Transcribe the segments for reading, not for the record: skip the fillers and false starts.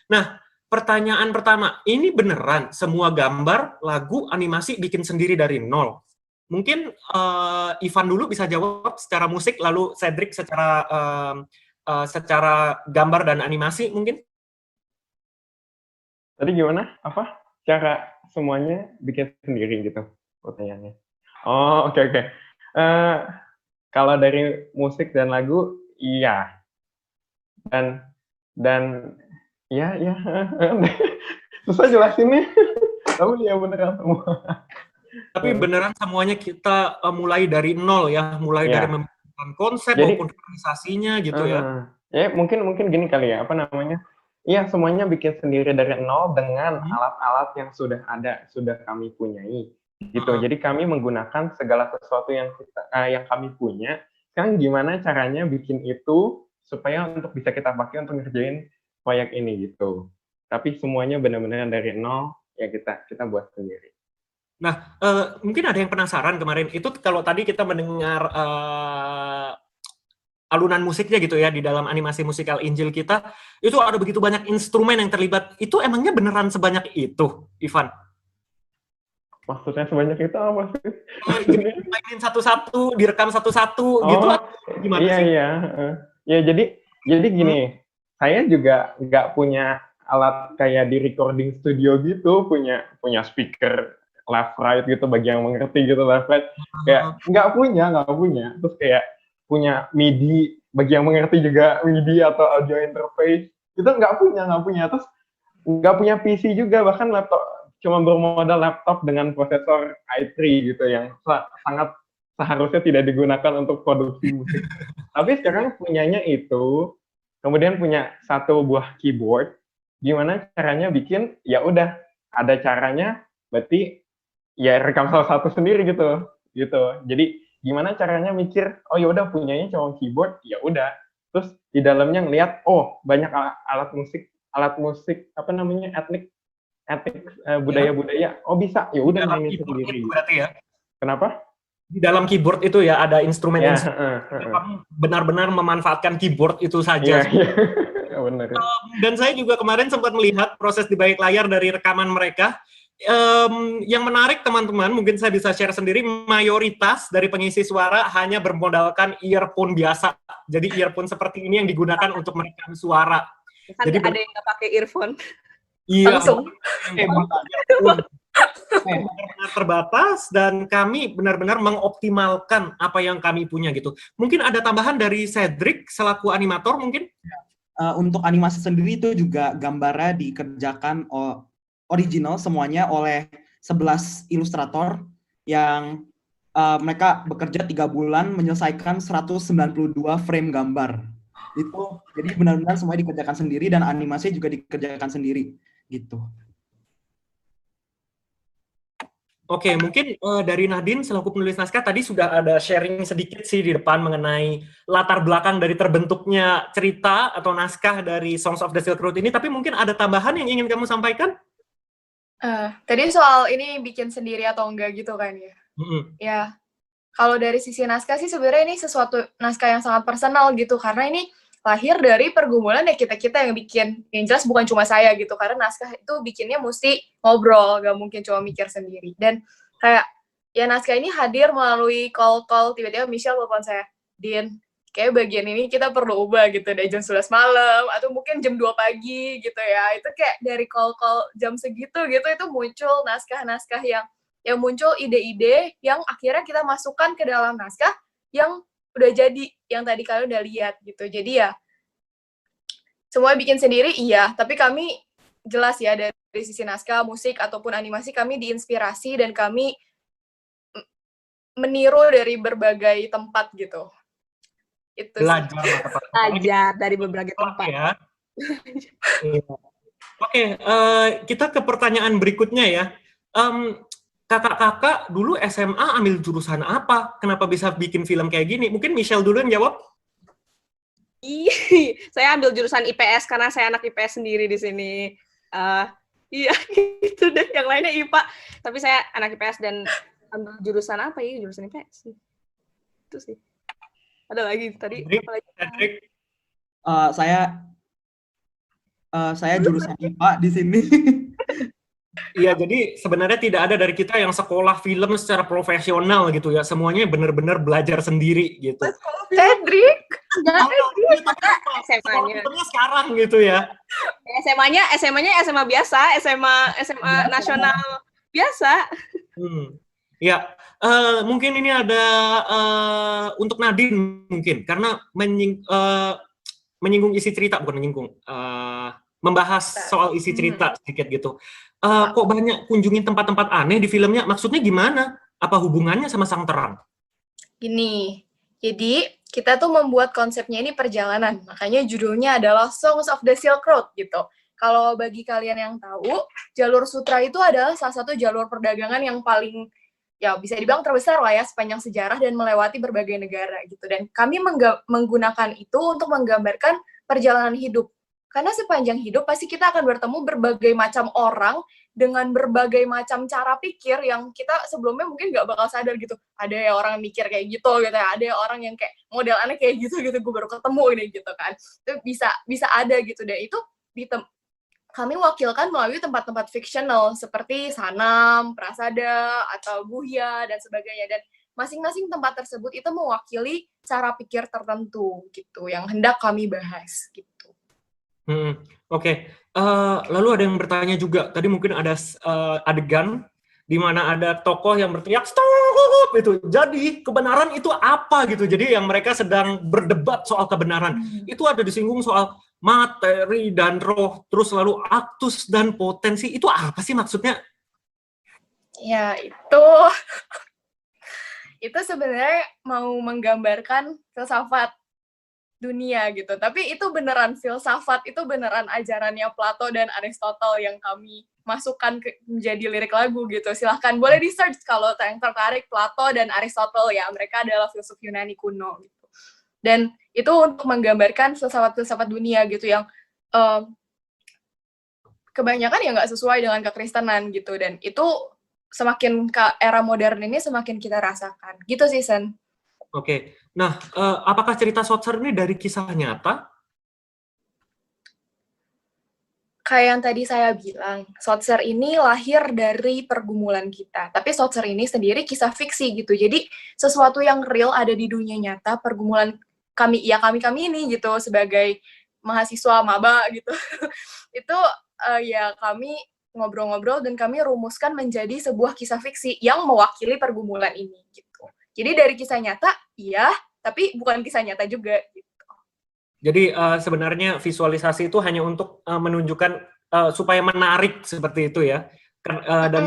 Nah, pertanyaan pertama, ini beneran semua gambar, lagu, animasi bikin sendiri dari nol? Mungkin Ivan dulu bisa jawab secara musik, lalu Cedric secara gambar dan animasi mungkin? Tadi gimana? Apa? Cara semuanya bikin sendiri gitu pertanyaannya. Oh, oke. Eh, Kalau dari musik dan lagu, iya. Dan ya susah jelasinnya. Tapi ya beneran semua. Tapi beneran semuanya kita mulai dari nol ya, mulai dari Ya. membuat konsep maupun Jadi realisasinya gitu ya. ya mungkin gini kali ya, apa namanya? Iya, semuanya bikin sendiri dari nol dengan Hmm. alat-alat yang sudah ada, sudah kami punyai. Gitu. Uh, Jadi kami menggunakan segala sesuatu yang kami punya. Sekarang gimana caranya bikin itu supaya untuk bisa kita pakai untuk ngerjain proyek ini gitu. Tapi semuanya benar-benar dari nol ya kita buat sendiri. Nah, mungkin ada yang penasaran kemarin, itu kalau tadi kita mendengar alunan musiknya gitu ya, di dalam animasi musikal Injil kita, itu ada begitu banyak instrumen yang terlibat. Itu emangnya beneran sebanyak itu, Ivan? Maksudnya sebanyak itu apa sih? Jadi Maksudnya? mainin satu-satu, direkam satu-satu gitu, Oh, atau gimana iya sih? iya. Ya jadi Hmm? gini, saya juga nggak punya alat kayak di recording studio gitu, punya speaker left right gitu bagi yang mengerti gitu left right. Kayak nggak punya. Terus kayak punya MIDI bagi yang mengerti juga MIDI atau audio interface itu nggak punya. Terus nggak punya PC juga, bahkan laptop cuma bermodal laptop dengan prosesor i3 gitu yang sangat seharusnya tidak digunakan untuk produksi musik. Tapi sekarang punyanya itu, kemudian punya satu buah keyboard, gimana caranya bikin, ya udah ada caranya, berarti ya rekam salah satu sendiri gitu. Jadi gimana caranya mikir, oh ya udah punyanya cuma keyboard, ya udah. Terus di dalamnya ngeliat, oh banyak alat musik apa namanya etnik Ya, budaya-budaya, oh bisa, ya di udah dalam mainin keyboard itu sendiri. berarti ya? Kenapa? Di dalam keyboard itu ya ada Ya, instrumen-instrumen, kamu benar-benar memanfaatkan keyboard itu iya, saja. benar. Dan saya juga kemarin sempat melihat proses di balik layar dari rekaman mereka. Yang menarik teman-teman, mungkin saya bisa share sendiri, mayoritas dari pengisi suara hanya bermodalkan earphone biasa. Jadi earphone seperti ini yang digunakan untuk merekam suara. Kan Jadi ada yang nggak pakai earphone. iya, Langsung. benar-benar terbatas dan kami benar-benar mengoptimalkan apa yang kami punya gitu. Mungkin ada tambahan dari Cedric selaku animator mungkin? Untuk animasi sendiri itu juga gambarnya dikerjakan original semuanya oleh 11 ilustrator yang mereka bekerja 3 bulan menyelesaikan 192 frame gambar. Itu jadi benar-benar semuanya dikerjakan sendiri dan animasi juga dikerjakan sendiri gitu. Oke, mungkin dari Nadine selaku penulis naskah tadi sudah ada sharing sedikit sih di depan mengenai latar belakang dari terbentuknya cerita atau naskah dari Songs of the Silk Road ini, tapi mungkin ada tambahan yang ingin kamu sampaikan? Tadi soal ini bikin sendiri atau enggak gitu kan ya? Ya, kalau dari sisi naskah sih sebenarnya ini sesuatu naskah yang sangat personal gitu, karena ini lahir dari pergumulan ya kita-kita yang bikin. Yang jelas bukan cuma saya gitu, karena naskah itu bikinnya mesti ngobrol, gak mungkin cuma mikir sendiri. Dan kayak, ya naskah ini hadir melalui call-call, tiba-tiba Michelle telepon saya, Din, kayak bagian ini kita perlu ubah gitu, dari jam 11 malam, atau mungkin jam 2 pagi gitu ya. Itu kayak dari call-call jam segitu gitu, itu muncul naskah-naskah yang muncul ide-ide yang akhirnya kita masukkan ke dalam naskah yang udah jadi, yang tadi kalian udah lihat gitu. Jadi ya, semua bikin sendiri, iya. Tapi kami jelas ya, dari sisi naskah, musik, ataupun animasi, kami diinspirasi dan kami meniru dari berbagai tempat gitu. Itu Belajar dari berbagai tempat. Ya. Oke, kita ke pertanyaan berikutnya ya. Kakak-kakak dulu SMA ambil jurusan apa? Kenapa bisa bikin film kayak gini? Mungkin Michelle dulu yang jawab. Saya ambil jurusan IPS karena saya anak IPS sendiri di sini. Iya, gitu deh. Yang lainnya IPA. Tapi saya anak IPS dan ambil jurusan apa ya? Jurusan IPS sih. Itu sih. Ada lagi tadi. Cedric. Saya Saya jurusan IPA di sini. Iya, jadi sebenarnya tidak ada dari kita yang sekolah film secara profesional gitu ya. Semuanya benar-benar belajar sendiri gitu. Cedric. SMA-nya. Sekarang gitu ya. SMA-nya SMA biasa, SMA nasional biasa. Ya, mungkin ini ada untuk Nadine mungkin karena menyinggung isi cerita, bukan menyinggung, membahas soal isi cerita sedikit gitu. Kok banyak kunjungin tempat-tempat aneh di filmnya? Maksudnya gimana? Apa hubungannya sama Sang Terang? Gini, jadi kita tuh membuat konsepnya ini perjalanan. Makanya judulnya adalah Songs of the Silk Road gitu. Kalau bagi kalian yang tahu, jalur sutra itu adalah salah satu jalur perdagangan yang paling, ya bisa dibilang terbesar lah ya sepanjang sejarah dan melewati berbagai negara gitu. Dan kami menggunakan itu untuk menggambarkan perjalanan hidup. Karena sepanjang hidup pasti kita akan bertemu berbagai macam orang dengan berbagai macam cara pikir yang kita sebelumnya mungkin nggak bakal sadar gitu. Ada orang mikir kayak gitu gitu ya, ada orang yang kayak model aneh kayak gitu gue baru ketemu ini gitu kan. Itu bisa ada gitu, dan itu kami wakilkan melalui tempat-tempat fiksional seperti Sanam, Prasada, atau Guhya dan sebagainya, dan masing-masing tempat tersebut itu mewakili cara pikir tertentu gitu yang hendak kami bahas gitu. Oke. Lalu ada yang bertanya juga. Tadi mungkin ada adegan di mana ada tokoh yang berteriak stop itu. Jadi kebenaran itu apa gitu. Jadi yang mereka sedang berdebat soal kebenaran. Itu ada disinggung soal materi dan roh, terus lalu aktus dan potensi. Itu apa sih maksudnya? Ya, itu sebenarnya mau menggambarkan filsafat dunia gitu. Tapi itu beneran filsafat, itu beneran ajarannya Plato dan Aristotle yang kami masukkan menjadi lirik lagu gitu. Silahkan boleh di-search kalau yang tertarik, Plato dan Aristotle ya. Mereka adalah filsuf Yunani kuno gitu. Dan itu untuk menggambarkan filsafat-filsafat dunia gitu yang kebanyakan ya nggak sesuai dengan kekristenan gitu. Dan itu semakin ke era modern ini semakin kita rasakan. Gitu sih, Sen. Oke. Nah, apakah cerita Sotser ini dari kisah nyata? Kayak yang tadi saya bilang, Sotser ini lahir dari pergumulan kita. Tapi Sotser ini sendiri kisah fiksi gitu. Jadi sesuatu yang real ada di dunia nyata, pergumulan kami ini gitu sebagai mahasiswa maba gitu. Itu ya kami ngobrol-ngobrol dan kami rumuskan menjadi sebuah kisah fiksi yang mewakili pergumulan ini gitu. Jadi dari kisah nyata, iya, tapi bukan kisah nyata juga. Gitu. Jadi sebenarnya visualisasi itu hanya untuk menunjukkan supaya menarik seperti itu ya. Dan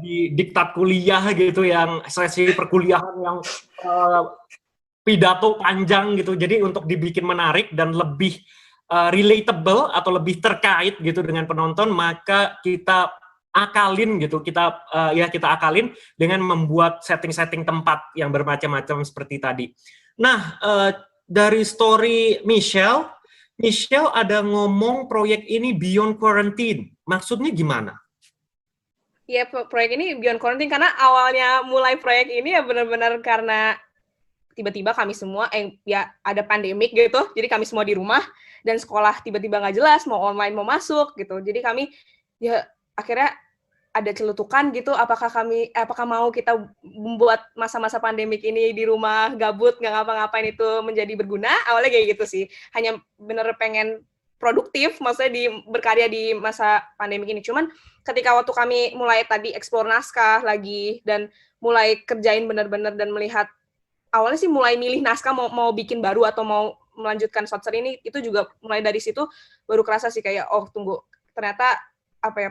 di diktat kuliah gitu yang sesi perkuliahan yang pidato panjang gitu. Jadi untuk dibikin menarik dan lebih relatable atau lebih terkait gitu dengan penonton, maka kita akalin gitu, kita akalin dengan membuat setting-setting tempat yang bermacam-macam seperti tadi. Nah, dari story Michelle ada ngomong proyek ini Beyond Quarantine. Maksudnya gimana? Ya, proyek ini Beyond Quarantine karena awalnya mulai proyek ini ya benar-benar karena tiba-tiba kami semua ya ada pandemik gitu, jadi kami semua di rumah dan sekolah tiba-tiba nggak jelas mau online mau masuk gitu. Jadi kami ya akhirnya ada celutukan gitu, apakah mau kita membuat masa-masa pandemik ini di rumah gabut nggak ngapa-ngapain itu menjadi berguna. Awalnya kayak gitu sih, hanya bener pengen produktif, maksudnya berkarya di masa pandemik ini. Cuman ketika waktu kami mulai tadi eksplor naskah lagi dan mulai kerjain bener-bener dan melihat, awalnya sih mulai milih naskah mau bikin baru atau mau melanjutkan Sotser ini, itu juga mulai dari situ baru kerasa sih kayak oh tunggu, ternyata apa ya,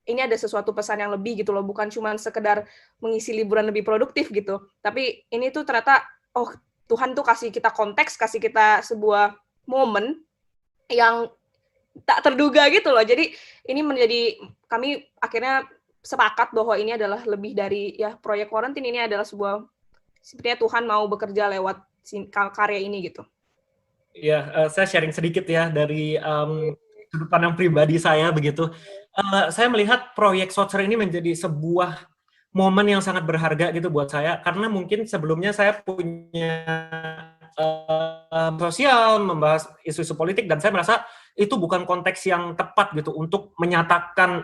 ini ada sesuatu pesan yang lebih gitu loh, bukan cuma sekedar mengisi liburan lebih produktif gitu, tapi ini tuh ternyata oh Tuhan tuh kasih kita konteks, kasih kita sebuah momen yang tak terduga gitu loh. Jadi ini menjadi, kami akhirnya sepakat bahwa ini adalah lebih dari ya proyek Quarantine, ini adalah sebuah sepertinya Tuhan mau bekerja lewat karya ini gitu. Ya, saya sharing sedikit ya dari sudut pandang pribadi saya begitu. Saya melihat proyek Sotser ini menjadi sebuah momen yang sangat berharga gitu buat saya, karena mungkin sebelumnya saya punya sosial, membahas isu-isu politik, dan saya merasa itu bukan konteks yang tepat gitu untuk menyatakan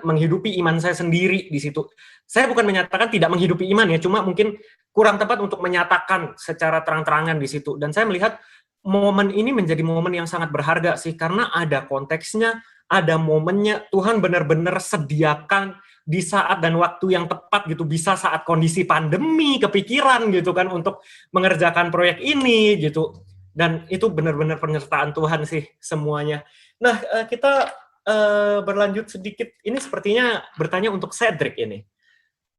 menghidupi iman saya sendiri di situ. Saya bukan menyatakan tidak menghidupi iman ya, cuma mungkin kurang tepat untuk menyatakan secara terang-terangan di situ. Dan saya melihat momen ini menjadi momen yang sangat berharga sih, karena ada konteksnya, ada momennya. Tuhan benar-benar sediakan di saat dan waktu yang tepat gitu, bisa saat kondisi pandemi kepikiran gitu kan untuk mengerjakan proyek ini gitu. Dan itu benar-benar penyertaan Tuhan sih semuanya. Nah, kita berlanjut sedikit. Ini sepertinya bertanya untuk Cedric ini.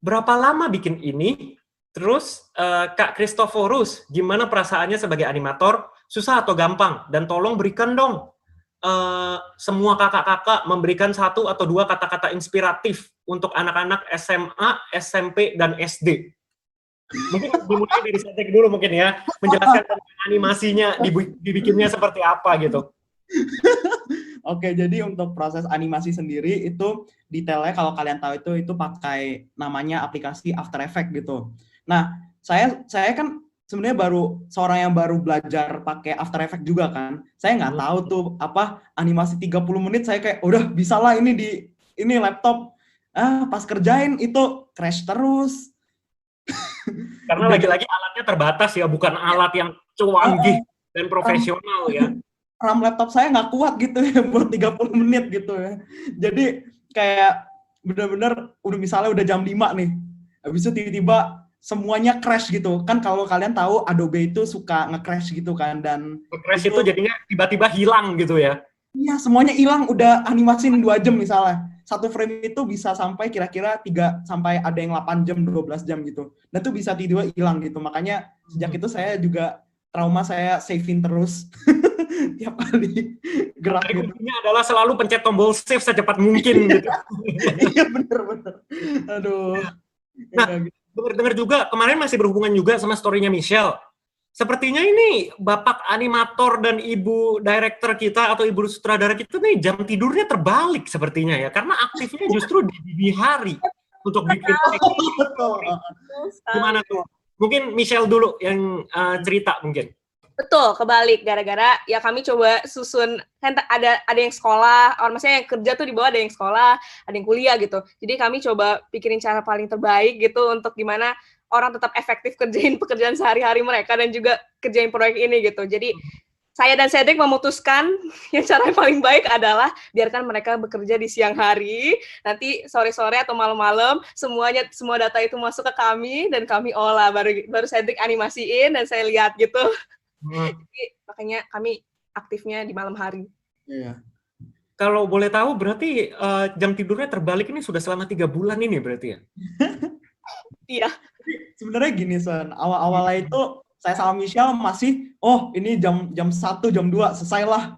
Berapa lama bikin ini? Terus Kak Christophorus, gimana perasaannya sebagai animator? Susah atau gampang? Dan tolong berikan dong semua kakak-kakak memberikan 1 atau 2 kata-kata inspiratif untuk anak-anak SMA, SMP, dan SD. Mungkin dimulai dari Cedric dulu mungkin ya, menjelaskan tentang animasinya, dibikinnya seperti apa gitu. Oke, jadi untuk proses animasi sendiri itu detailnya kalau kalian tahu itu pakai namanya aplikasi After Effects gitu. Nah, saya kan sebenarnya seorang yang baru belajar pakai After Effects juga kan. Saya nggak tahu tuh apa animasi 30 menit saya kayak udah bisa lah ini laptop. Pas kerjain itu crash terus. Karena lagi-lagi alatnya terbatas ya, bukan alat yang canggih dan profesional ya. RAM laptop saya nggak kuat gitu ya buat 30 menit gitu ya. Jadi kayak bener-bener misalnya udah jam 5 nih. Habis itu tiba-tiba semuanya crash gitu. Kan kalau kalian tahu Adobe itu suka nge-crash gitu kan. Dan nge-crash itu jadinya tiba-tiba hilang gitu ya. Iya, semuanya hilang, udah animasin 2 jam misalnya. 1 frame itu bisa sampai kira-kira 3 sampai ada yang 8 jam, 12 jam gitu. Dan itu bisa tiba-tiba hilang gitu. Makanya sejak itu saya juga trauma, saya save-in terus. Tiap kali gerak gitu. Kuncinya adalah selalu pencet tombol save secepat mungkin gitu. Iya, bener-bener. Aduh. Nah, dengar juga, kemarin masih berhubungan juga sama story-nya Michelle. Sepertinya ini bapak animator dan ibu director kita atau ibu sutradara kita nih jam tidurnya terbalik sepertinya ya, karena aktifnya justru di dini hari untuk bikin. Gimana tuh? Mungkin Michelle dulu yang cerita mungkin. Betul, kebalik. Gara-gara ya kami coba susun, kan ada yang sekolah, maksudnya yang kerja tuh di bawah, ada yang sekolah, ada yang kuliah gitu. Jadi kami coba pikirin cara paling terbaik gitu untuk gimana orang tetap efektif kerjain pekerjaan sehari-hari mereka dan juga kerjain proyek ini gitu. Jadi saya dan Cedric memutuskan yang cara yang paling baik adalah biarkan mereka bekerja di siang hari, nanti sore-sore atau malam-malam semua data itu masuk ke kami dan kami olah, baru Cedric animasiin dan saya lihat gitu. Jadi makanya kami aktifnya di malam hari. Iya. Kalau boleh tahu berarti jam tidurnya terbalik ini sudah selama 3 bulan ini berarti ya? Iya. Sebenarnya gini, Son. Awal-awalnya itu saya sama Michelle masih, ini jam 1, jam 2, selesai lah.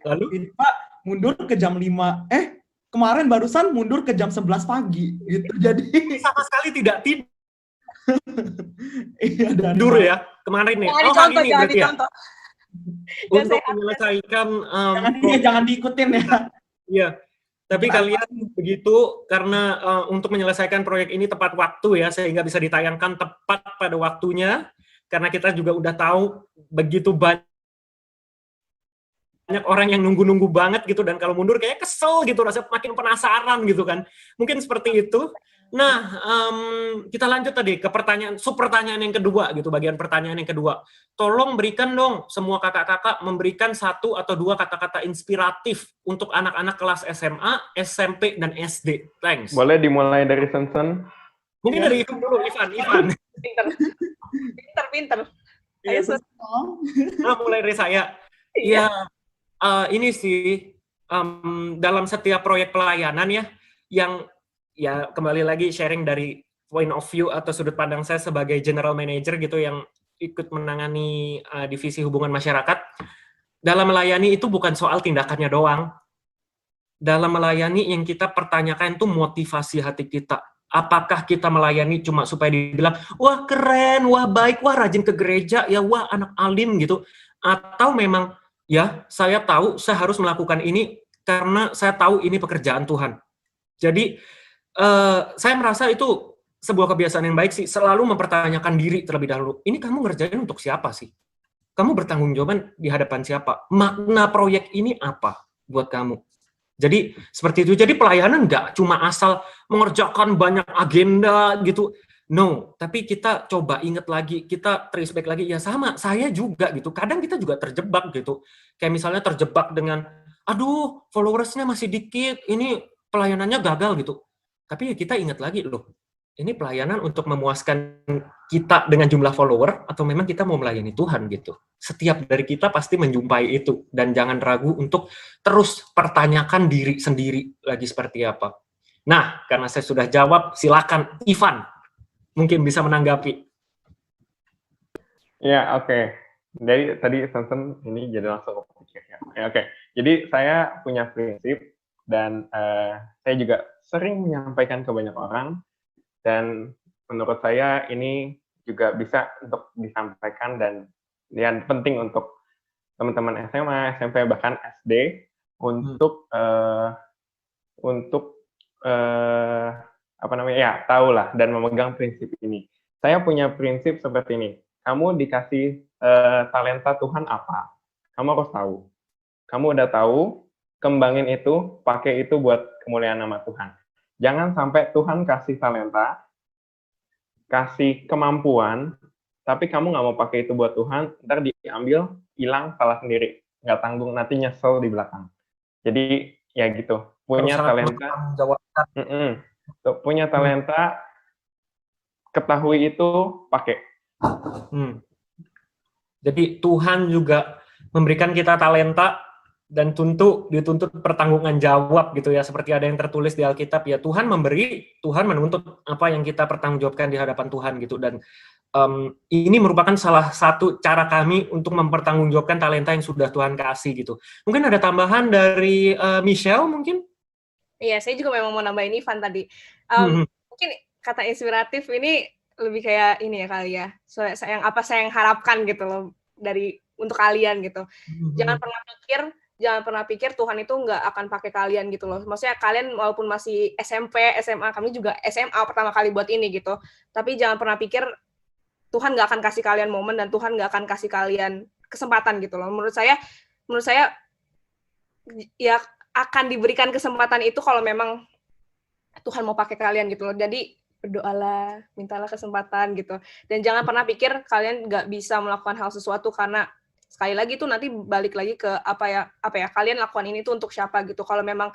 Lalu? Pak, mundur ke jam 5. Kemarin barusan mundur ke jam 11 pagi. Gitu. Jadi sama sekali tidak tidur. Iya, tidur ya kemarin nih. Jangan ini berarti ya. Untuk sehat. menyelesaikan jangan diikutin ya. Iya. Tapi kalian begitu karena untuk menyelesaikan proyek ini tepat waktu ya, sehingga bisa ditayangkan tepat pada waktunya, karena kita juga udah tahu begitu banyak orang yang nunggu-nunggu banget gitu, dan kalau mundur kayak kesel gitu, rasa makin penasaran gitu kan. Mungkin seperti itu. Nah, kita lanjut tadi ke pertanyaan yang kedua gitu, bagian pertanyaan yang kedua. Tolong berikan dong semua kakak-kakak memberikan 1 atau 2 kata-kata inspiratif untuk anak-anak kelas SMA, SMP, dan SD. Thanks. Boleh dimulai dari Sensen? Mungkin dari Ivan dulu, Ivan. Pinter. Ayo, Nah, mulai dari saya. Iya, ini sih dalam setiap proyek pelayanan ya, yang ya kembali lagi sharing dari point of view atau sudut pandang saya sebagai general manager gitu yang ikut menangani divisi hubungan masyarakat. Dalam melayani itu bukan soal tindakannya doang. Dalam melayani yang kita pertanyakan itu motivasi hati kita. Apakah kita melayani cuma supaya dibilang, wah keren, wah baik, wah rajin ke gereja, ya wah anak alim gitu. Atau memang, ya saya tahu saya harus melakukan ini karena saya tahu ini pekerjaan Tuhan. Jadi, saya merasa itu sebuah kebiasaan yang baik sih, selalu mempertanyakan diri terlebih dahulu. Ini kamu ngerjain untuk siapa sih? kamu bertanggung jawaban di hadapan siapa? Makna proyek ini apa buat kamu? Jadi seperti itu. Jadi pelayanan nggak cuma asal mengerjakan banyak agenda gitu. No, tapi kita coba ingat lagi, kita trace back lagi, ya sama, saya juga gitu. Kadang kita juga terjebak gitu. Kayak misalnya terjebak dengan, aduh followersnya masih dikit, ini pelayanannya gagal gitu. Tapi kita ingat lagi loh, ini pelayanan untuk memuaskan kita dengan jumlah follower atau memang kita mau melayani Tuhan gitu. Setiap dari kita pasti menjumpai itu dan jangan ragu untuk terus pertanyakan diri sendiri lagi seperti apa. Nah, karena saya sudah jawab, silakan Ivan mungkin bisa menanggapi. Ya, oke. Dari tadi Sansen ini jadi langsung kepikir ya. Oke. Jadi saya punya prinsip dan saya juga sering menyampaikan ke banyak orang. Dan menurut saya ini juga bisa untuk disampaikan dan yang penting untuk teman-teman SMA, SMP, bahkan SD untuk tahulah dan memegang prinsip ini. Saya punya prinsip seperti ini. Kamu dikasih talenta Tuhan apa? Kamu harus tahu. Kamu udah tahu, kembangin itu, pakai itu buat kemuliaan nama Tuhan. Jangan sampai Tuhan kasih talenta, kasih kemampuan, tapi kamu nggak mau pakai itu buat Tuhan, ntar diambil, hilang, salah sendiri. Nggak tanggung, nanti nyesel di belakang. Jadi, ya gitu. Punya talenta, punya talenta, ketahui itu, pakai. Jadi Tuhan juga memberikan kita talenta, dan dituntut pertanggungan jawab gitu ya, seperti ada yang tertulis di Alkitab ya, Tuhan memberi, Tuhan menuntut apa yang kita pertanggungjawabkan di hadapan Tuhan gitu. Dan ini merupakan salah satu cara kami untuk mempertanggungjawabkan talenta yang sudah Tuhan kasih gitu. Mungkin ada tambahan dari Michelle mungkin? Iya, saya juga memang mau nambahin Ivan tadi. Mungkin kata inspiratif ini lebih kayak ini ya kali ya, saya yang harapkan gitu loh untuk kalian gitu. Jangan pernah pikir Tuhan itu nggak akan pakai kalian gitu loh. Maksudnya kalian walaupun masih SMP, SMA, kami juga SMA pertama kali buat ini gitu. Tapi jangan pernah pikir Tuhan nggak akan kasih kalian momen dan Tuhan nggak akan kasih kalian kesempatan gitu loh. Menurut saya ya akan diberikan kesempatan itu kalau memang Tuhan mau pakai kalian gitu loh. Jadi berdoalah, mintalah kesempatan gitu. Dan jangan pernah pikir kalian nggak bisa melakukan hal sesuatu karena sekali lagi tuh nanti balik lagi ke apa ya kalian lakukan ini tuh untuk siapa gitu. Kalau memang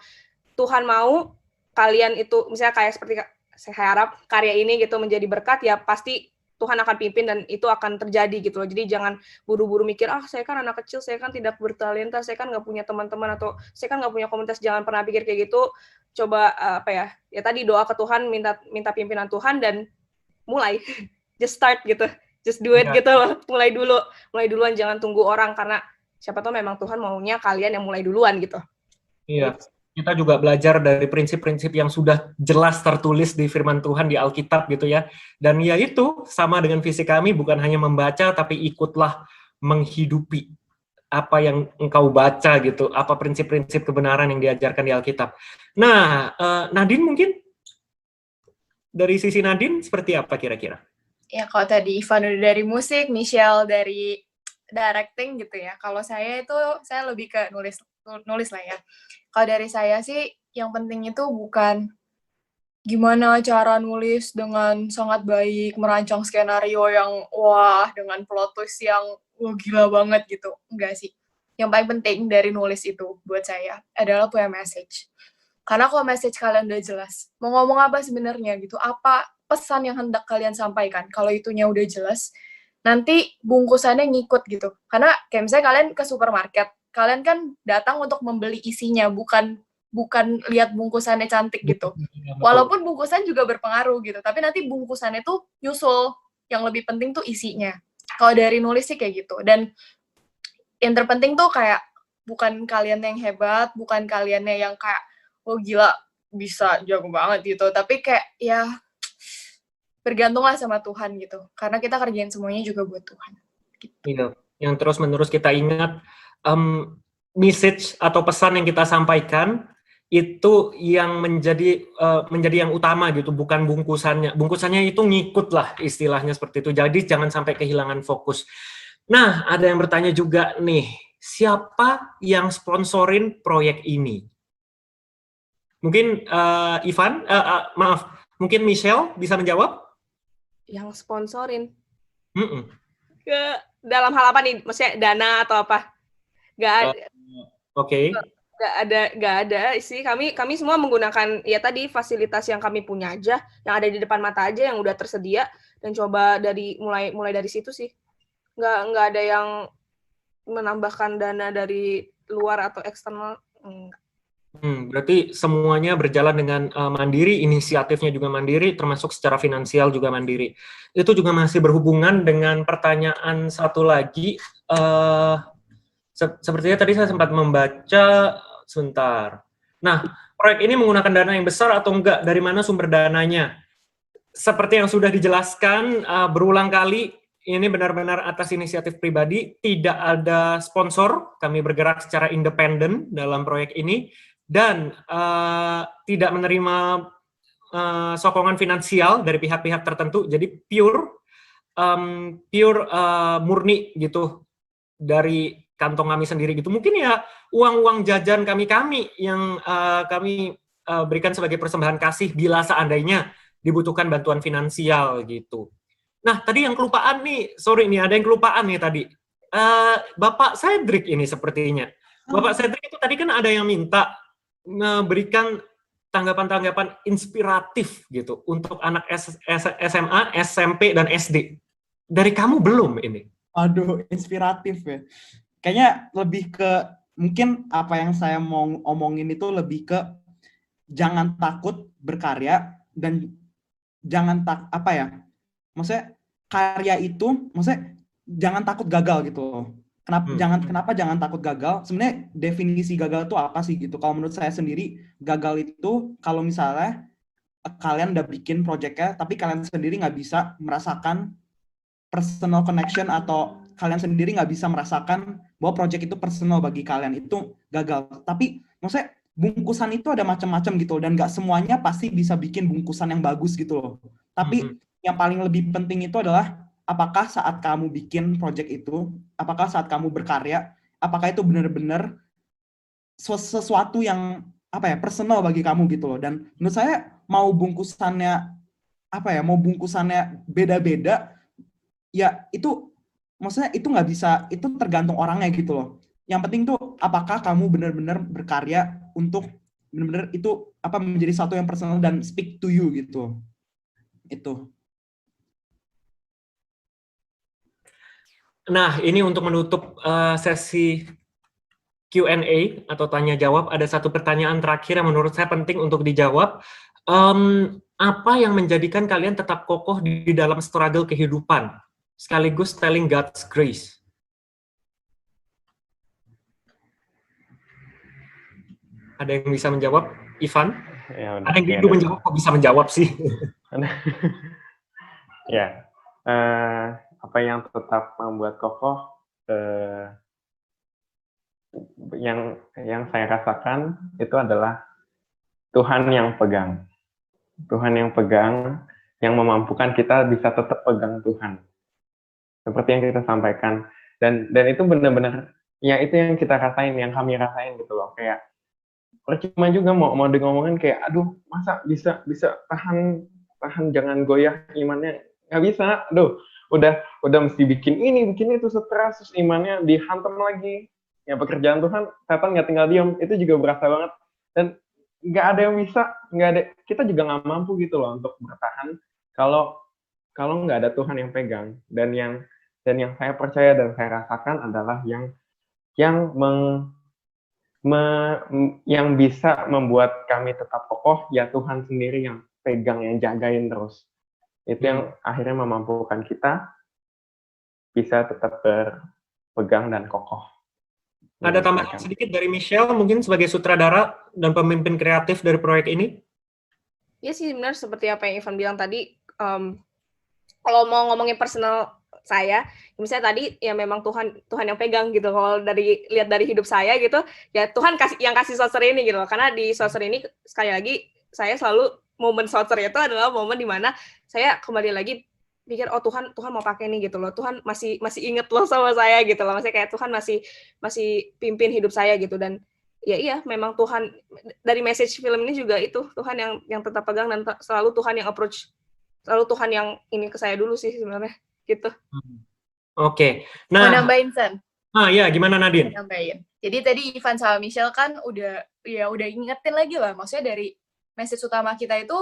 Tuhan mau kalian itu misalnya kayak seperti saya harap karya ini gitu menjadi berkat, ya pasti Tuhan akan pimpin dan itu akan terjadi gitu loh. Jadi jangan buru-buru mikir, saya kan anak kecil, saya kan tidak bertalenta, saya kan nggak punya teman-teman, atau saya kan nggak punya komunitas. Jangan pernah pikir kayak gitu. Coba ya tadi doa ke Tuhan, minta pimpinan Tuhan dan mulai. Just start gitu. Just do it gitu loh. Mulai duluan, jangan tunggu orang, karena siapa tahu memang Tuhan maunya kalian yang mulai duluan gitu. Iya. Kita juga belajar dari prinsip-prinsip yang sudah jelas tertulis di firman Tuhan di Alkitab gitu ya. Dan ya itu sama dengan visi kami, bukan hanya membaca tapi ikutlah menghidupi apa yang engkau baca gitu, apa prinsip-prinsip kebenaran yang diajarkan di Alkitab. Nah, Nadine mungkin dari sisi Nadine seperti apa kira-kira? Ya kalau tadi Ivan udah dari musik, Michelle dari directing gitu ya. Kalau saya lebih ke nulis lah ya. Kalau dari saya sih yang penting itu bukan gimana cara nulis dengan sangat baik, merancang skenario yang wah dengan plot twist yang gila banget gitu. Enggak sih. Yang paling penting dari nulis itu buat saya adalah punya message. Karena kalau message kalian udah jelas, mau ngomong apa sebenarnya gitu, apa pesan yang hendak kalian sampaikan, kalau itunya udah jelas, nanti bungkusannya ngikut gitu. Karena kayak misalnya kalian ke supermarket, kalian kan datang untuk membeli isinya, bukan lihat bungkusannya cantik gitu. Walaupun bungkusan juga berpengaruh gitu, tapi nanti bungkusannya tuh nyusul. Yang lebih penting tuh isinya. Kalau dari nulis sih kayak gitu. Dan yang terpenting tuh kayak bukan kalian yang hebat, bukan kaliannya yang kayak gila bisa jago banget gitu, tapi kayak ya bergantunglah sama Tuhan gitu. Karena kita kerjain semuanya juga buat Tuhan. Gitu. Iya, yang terus-menerus kita ingat message atau pesan yang kita sampaikan itu yang menjadi yang utama gitu, bukan bungkusannya. Bungkusannya itu ngikut lah istilahnya seperti itu. Jadi jangan sampai kehilangan fokus. Nah, ada yang bertanya juga nih, siapa yang sponsorin proyek ini? Mungkin Ivan, maaf, mungkin Michelle bisa menjawab? Yang sponsorin Mm-mm. ke dalam hal apa nih? Maksudnya dana atau apa? Gak Oke. nggak ada sih. Kami semua menggunakan ya tadi fasilitas yang kami punya aja, yang ada di depan mata aja, yang udah tersedia, dan coba mulai dari situ sih. Nggak ada yang menambahkan dana dari luar atau eksternal. Enggak. Berarti semuanya berjalan dengan mandiri, inisiatifnya juga mandiri, termasuk secara finansial juga mandiri. Itu juga masih berhubungan dengan pertanyaan satu lagi. Sepertinya tadi saya sempat membaca, sebentar. Nah, proyek ini menggunakan dana yang besar atau enggak? Dari mana sumber dananya? Seperti yang sudah dijelaskan berulang kali, ini benar-benar atas inisiatif pribadi, tidak ada sponsor, kami bergerak secara independen dalam proyek ini, dan tidak menerima sokongan finansial dari pihak-pihak tertentu, jadi pure murni gitu dari kantong kami sendiri gitu. Mungkin ya uang-uang jajan kami yang kami berikan sebagai persembahan kasih bila seandainya dibutuhkan bantuan finansial gitu. Nah, tadi yang kelupaan nih, sorry nih, ada yang kelupaan nih tadi. Bapak Cedric ini sepertinya. Bapak Cedric itu tadi kan ada yang minta memberikan tanggapan-tanggapan inspiratif gitu untuk anak SMA, SMP, dan SD. Dari kamu belum ini? Aduh, inspiratif ya. Kayaknya lebih ke, mungkin apa yang saya mau omongin itu lebih ke jangan takut berkarya dan jangan maksudnya karya itu, maksudnya jangan takut gagal gitu loh. Kenapa jangan takut gagal? Sebenarnya definisi gagal itu apa sih gitu? Kalau menurut saya sendiri, gagal itu kalau misalnya kalian udah bikin projectnya, tapi kalian sendiri nggak bisa merasakan personal connection, atau kalian sendiri nggak bisa merasakan bahwa project itu personal bagi kalian, itu gagal. Tapi maksudnya bungkusan itu ada macam-macam gitu, dan nggak semuanya pasti bisa bikin bungkusan yang bagus gitu loh. Tapi yang paling lebih penting itu adalah apakah saat kamu bikin project itu, apakah saat kamu berkarya, apakah itu benar-benar sesuatu yang personal bagi kamu gitu loh. Dan menurut saya mau bungkusannya beda-beda, ya itu maksudnya itu nggak bisa, itu tergantung orangnya gitu loh. Yang penting tuh apakah kamu benar-benar berkarya untuk benar-benar itu menjadi satu yang personal dan speak to you gitu. Itu. Nah, ini untuk menutup sesi Q&A atau tanya jawab, ada satu pertanyaan terakhir yang menurut saya penting untuk dijawab. Apa yang menjadikan kalian tetap kokoh di dalam struggle kehidupan, sekaligus telling God's grace? Ada yang bisa menjawab? Ivan? Ya, ada yang dulu menjawab, kok bisa menjawab sih? Ya, apa yang tetap membuat kokoh, yang saya rasakan itu adalah Tuhan yang pegang. Tuhan yang pegang, yang memampukan kita bisa tetap pegang Tuhan. Seperti yang kita sampaikan. Dan itu benar-benar, ya itu yang kita rasain, yang kami rasain gitu loh. Kayak, percuma juga mau ngomongin kayak, aduh, masa bisa tahan jangan goyah imannya. Nggak bisa, aduh, udah mesti bikin ini, bikin itu, stres, terus imannya dihantam lagi. Ya pekerjaan Tuhan, setan nggak tinggal diam, itu juga berasa banget. Dan nggak ada yang bisa, kita juga nggak mampu gitu loh untuk bertahan kalau nggak ada Tuhan yang pegang. Dan yang saya percaya dan saya rasakan adalah yang bisa membuat kami tetap kokoh, ya Tuhan sendiri yang pegang, yang jagain terus. Itu yang akhirnya memampukan kita bisa tetap berpegang dan kokoh. Ada tambahan sedikit dari Michelle, mungkin sebagai sutradara dan pemimpin kreatif dari proyek ini? Ya sih, benar seperti apa yang Ivan bilang tadi. Kalau mau ngomongin personal saya, misalnya tadi ya memang Tuhan yang pegang gitu. Kalau lihat dari hidup saya gitu, ya Tuhan yang kasih saucer ini gitu. Karena di saucer ini sekali lagi saya selalu momen saucer itu adalah momen dimana saya kembali lagi pikir oh Tuhan mau pakai nih gitu loh, Tuhan masih inget loh sama saya gitu loh, maksudnya kayak Tuhan masih pimpin hidup saya gitu. Dan ya iya memang Tuhan dari message film ini juga itu Tuhan yang tetap pegang, dan selalu Tuhan yang approach, selalu Tuhan yang ini ke saya dulu sih sebenarnya gitu. Oke. Mau Nah, nambahin San? ya gimana Nadine? Nambahin. Jadi tadi Ivan sama Michelle kan udah ingetin lagi lah, maksudnya dari message utama kita itu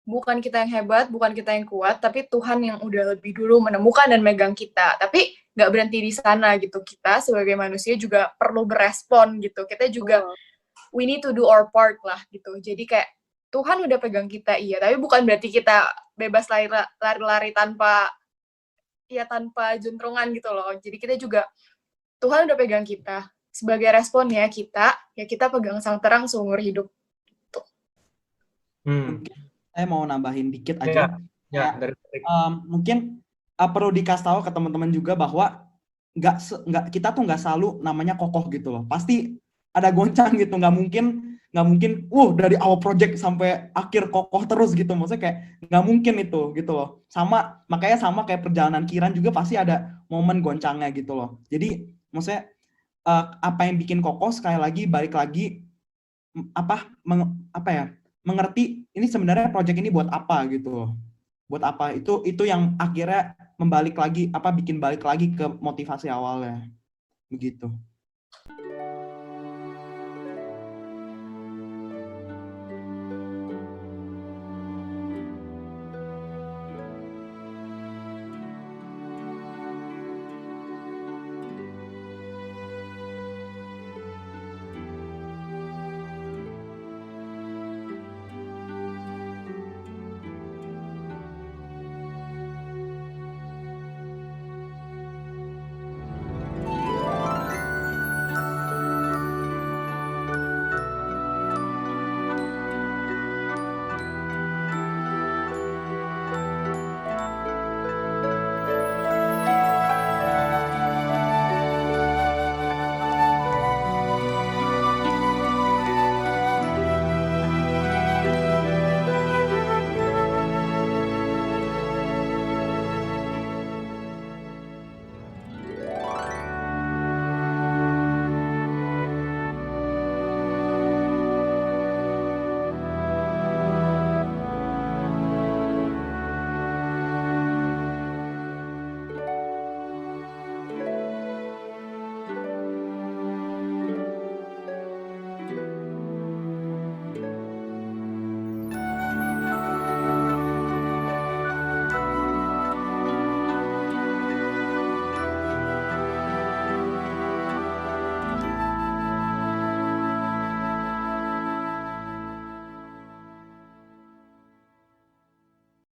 bukan kita yang hebat, bukan kita yang kuat, tapi Tuhan yang udah lebih dulu menemukan dan megang kita. Tapi nggak berhenti di sana gitu. Kita sebagai manusia juga perlu berespon gitu. Kita juga we need to do our part lah gitu. Jadi kayak Tuhan udah pegang kita, iya, tapi bukan berarti kita bebas lari-lari tanpa juntrungan gitu loh. Jadi kita juga Tuhan udah pegang kita. Sebagai responnya kita pegang sang terang seumur hidup. Saya mau nambahin dikit aja. Mungkin perlu dikasih tahu ke teman-teman juga bahwa kita tuh nggak selalu namanya kokoh gitu loh. Pasti ada goncang gitu. Nggak mungkin dari awal project sampai akhir kokoh terus gitu. Maksudnya kayak nggak mungkin itu gitu loh. Makanya sama kayak perjalanan Kiran juga pasti ada momen goncangnya gitu loh. Jadi maksudnya apa yang bikin kokoh, sekali lagi balik lagi mengerti ini sebenarnya project ini buat apa gitu loh. Buat apa, itu yang akhirnya bikin balik lagi ke motivasi awalnya begitu.